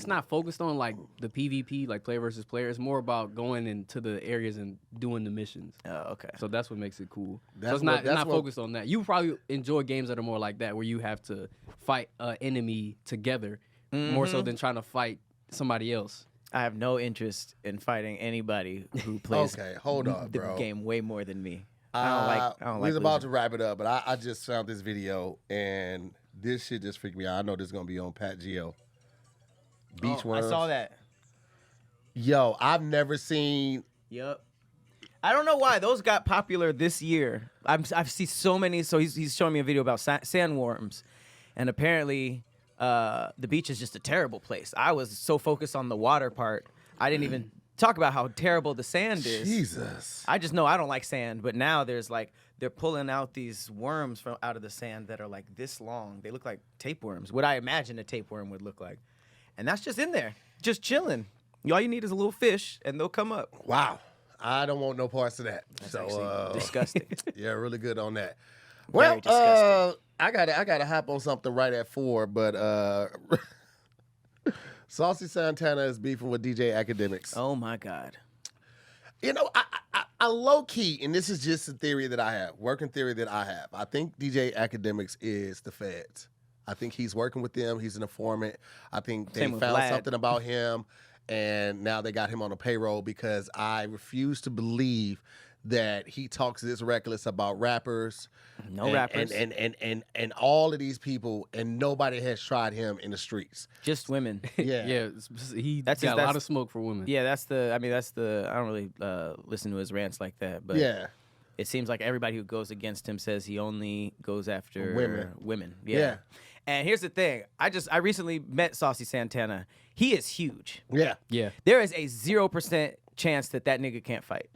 not focused on like the PvP, like player versus player. It's more about going into the areas and doing the missions. Oh, okay. So that's what makes it cool. That's So it's what- not that's what- focused on that. You probably enjoy games that are more like that, where you have to fight an enemy together more so than trying to fight somebody else. I have no interest in fighting anybody who plays Okay, hold on, the bro. game way more than me. I don't we like was about losing. to wrap it up, but I just found this video and this shit just freaked me out. I know this is gonna be on Pat Geo. Beach I worms. saw that. Yo, I've never seen. Yep. I don't know why those got popular this year. I've seen so many. So he's showing me a video about sandworms, and apparently the beach is just a terrible place. I was so focused on the water part, I didn't even talk about how terrible the sand is. Jesus. I just know I don't like sand, but now there's like they're pulling out these worms from out of the sand that are like this long. They look like tapeworms. What I imagine a tapeworm would look like, and that's just in there, just chilling. All you need is a little fish, and they'll come up. Wow. I don't want no parts of that. That's so actually disgusting. yeah, really good on that. Very Well, disgusting. I gotta hop on something right at 4, but Saucy Santana is beefing with DJ Academics. Oh my God. You know, I low key, and this is just a theory that I have, working theory that I have. I think DJ Academics is the feds. I think he's working with them. He's an informant. I think they Same with found Vlad. something about him, and now they got him on the payroll because I refuse to believe that he talks this reckless about rappers. No rappers. And all of these people, and nobody has tried him in the streets. Just women. Yeah. Yeah, he That's got his- a lot that's- of smoke for women. Yeah, that's the. I don't really listen to his rants like that, but Yeah. it seems like everybody who goes against him says he only goes after Women. Yeah. Yeah. And here's the thing: I recently met Saucy Santana. He is huge. Yeah. Yeah. There is a 0% chance that nigga can't fight.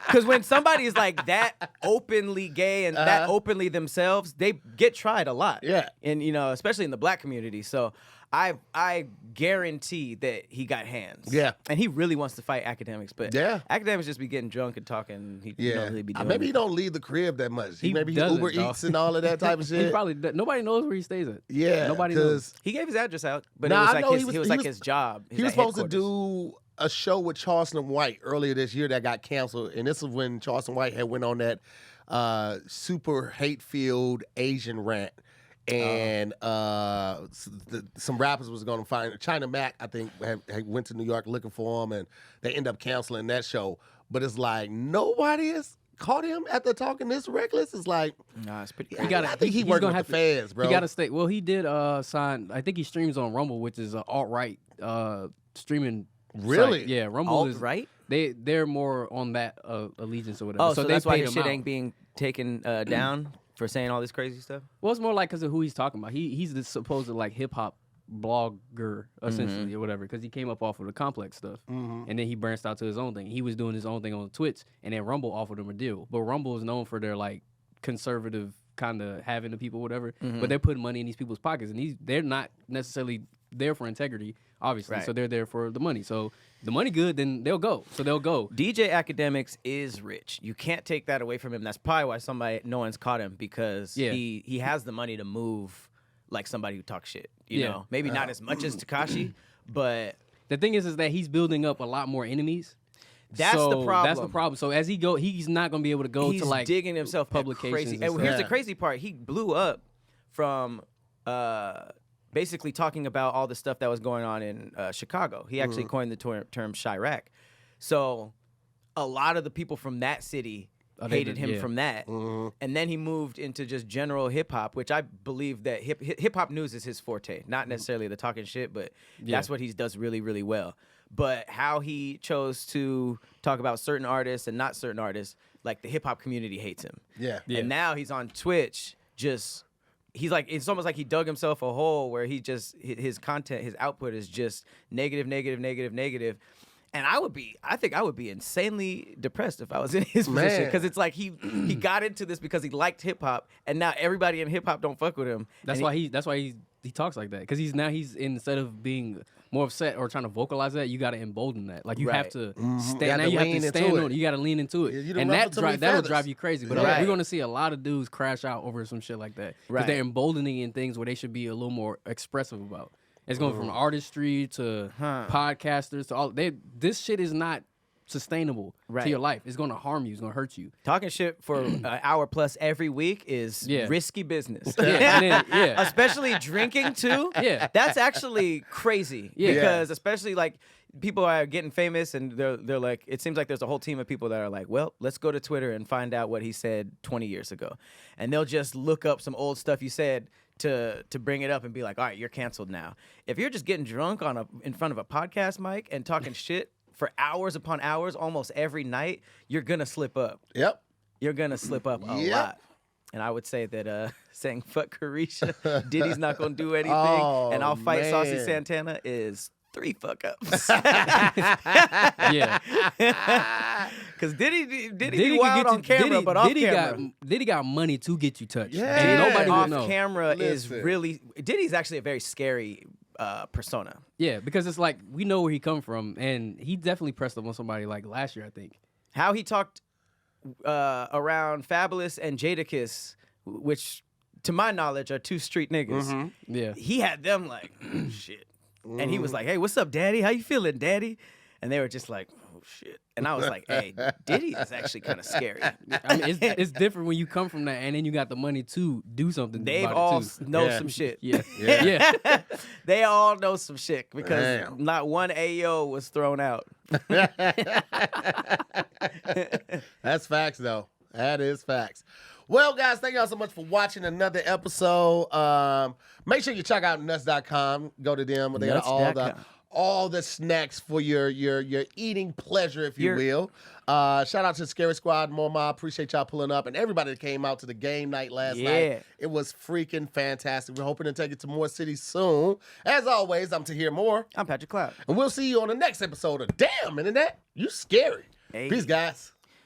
Because when somebody is like that openly gay and that openly themselves, they get tried a lot. Yeah. And especially in the black community. So I guarantee that he got hands. Yeah. And he really wants to fight academics, but Yeah. academics just be getting drunk and talking. He don't really be doing Maybe it. he don't leave the crib that much. Maybe he doesn't, Uber dog. Eats and all of that type of He shit. probably nobody knows where he stays at. Yeah. Nobody knows. 'cause He gave his address out, but Nah, it was I like know his, he was- it was he like was- his job. he was supposed to do a show with Charleston White earlier this year that got canceled, and this is when Charleston White had went on that super hate-filled Asian rant, and some rappers was going to find China Mac. I think had went to New York looking for him, and they end up canceling that show. But it's like nobody has caught him after talking this reckless. It's like Nah, it's pretty. He gotta- I think he's he working gonna with have the fans, bro. He got to stay. Well, he did sign. I think he streams on Rumble, which is an alt-right streaming. Really? site. Yeah, Rumble Alt is right. They're more on that allegiance or whatever. Oh, so they that's why paid his him shit out. ain't being taken down for saying all this crazy stuff. Well, it's more like because of who he's talking about. He's the supposed like hip hop blogger essentially or whatever because he came up off of the Complex stuff and then he branched out to his own thing. He was doing his own thing on Twitch and then Rumble offered him a deal. But Rumble is known for their like conservative kind of having the people whatever. But they're putting money in these people's pockets and they're not necessarily there for integrity, obviously. Right. So they're there for the money. So the money good, then they'll go. So they'll go. DJ Academics is rich. You can't take that away from him. That's probably why no one's caught him because he has the money to move like somebody who talks shit. You know, maybe not as much as Tekashi, but The thing is that he's building up a lot more enemies. That's the problem. That's the problem. So as he go, he's not going to be able to go he's to like digging himself publications crazy. and And here's stuff. the crazy part: he blew up from basically talking about all the stuff that was going on in Chicago. He actually coined the term Chirac. So a lot of the people from that city hated him from that. And then he moved into just general hip hop, which I believe that hip hop news is his forte, not necessarily the talking shit, but that's what he does really, really well. But how he chose to talk about certain artists and not certain artists, like the hip hop community hates him. Yeah. And now he's on Twitch, he's like, it's almost like he dug himself a hole where his content, his output is just negative. And I think I would be insanely depressed if I was in his position Man. because it's like he got into this because he liked hip hop, and now everybody in hip hop don't fuck with him. That's And why he talks like that because he's instead of being more upset or trying to vocalize that, you got to embolden that. Like you have Right. to You stand. Now have to you have lean to into stand it. on it. You got to lean into it, Yeah, you done and ruffled too many that'll feathers. drive you crazy. But Right. we're going to see a lot of dudes crash out over some shit like that because Right. they're emboldening in things where they should be a little more expressive about. It's going from artistry to podcasters to all. This shit is not sustainable Right. to your life. It's going to harm you. It's going to hurt you. talking shit for an hour plus every week is Yeah. risky business. Yeah, and then, Especially drinking too. Yeah. That's actually crazy. Yeah. Because especially like people are getting famous and they're like, it seems like there's a whole team of people that are like, well, let's go to Twitter and find out what he said 20 years ago. And they'll just look up some old stuff you said to bring it up and be like, all right, you're canceled now. If you're just getting drunk in front of a podcast mic and talking shit for hours upon hours almost every night, you're gonna slip up. Yep. You're gonna slip up a Yep. lot. And I would say that saying fuck Carisha, Diddy's not gonna do anything, Oh, and I'll fight Saucy man. Santana is 3 fuck ups. Yeah. Because Diddy be wild on camera, but off camera. Diddy got money to get you touched. Yeah. And nobody off will know. camera is Listen. really Diddy's actually a very scary persona. Yeah, because it's like we know where he come from, and he definitely pressed up on somebody like last year, I think. How he talked around Fabulous and Jadakiss, which to my knowledge are 2 street niggas. Yeah. He had them like, shit. And he was like, hey, what's up, daddy? How you feeling, daddy? And they were just like, oh, shit. And I was like, hey, Diddy is actually kind of scary. I mean, it's different when you come from that and then you got the money to do something. They about all it too. know Yeah. some shit. Yeah, Yeah. yeah. They all know some shit because Damn. not one AO was thrown out. That's facts, though. That is facts. Well, guys, thank y'all so much for watching another episode. Make sure you check out nuts.com. Go to them. They got Nuts.com. all the snacks for your eating pleasure, if you will. Shout out to Scary Squad, Moma. Appreciate y'all pulling up, and everybody that came out to the game night last night. It was freaking fantastic. We're hoping to take it to more cities soon. As always, I'm Tahir Moore, I'm Patrick Cloud. and we'll see you on the next episode of Damn Internet, You Scary. Hey. Peace, guys.